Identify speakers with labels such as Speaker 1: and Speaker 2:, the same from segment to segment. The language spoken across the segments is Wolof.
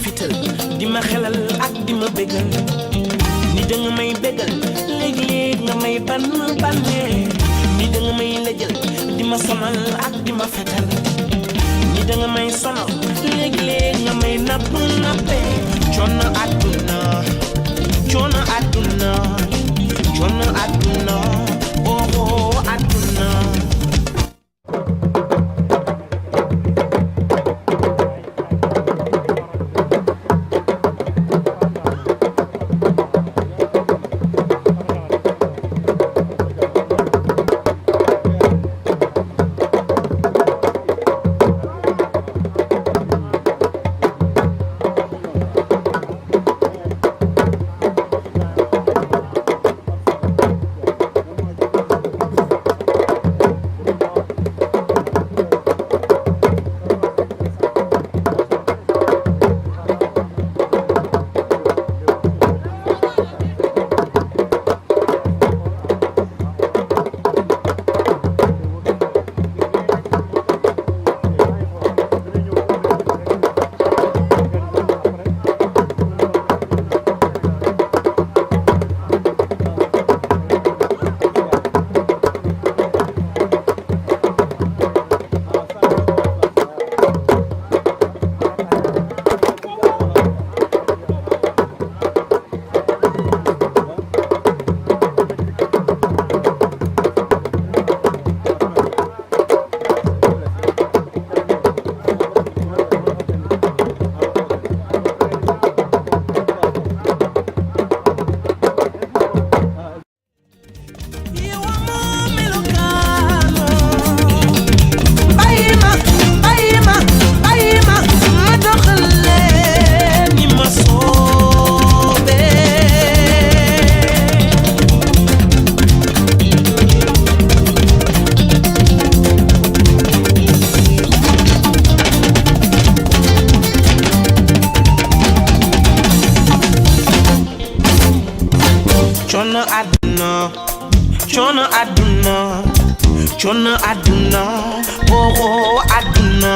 Speaker 1: fital di ma xelal ak di ma bégal ni da nga may bégal léeg-léeg nga may bannee ni da nga may lëjal di ma sonal ak di ma fetal ni da nga may sonal léeg-léeg nga may nappee coono àdduna coono àdduna coono àdduna oh àdduna coono àdduna oh àdduna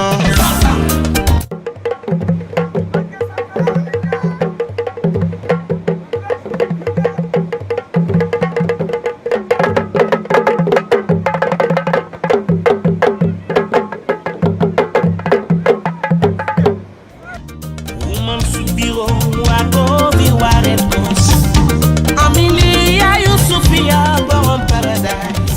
Speaker 1: woman subiro wago vi waret kos amili ya Yusufia borom paradise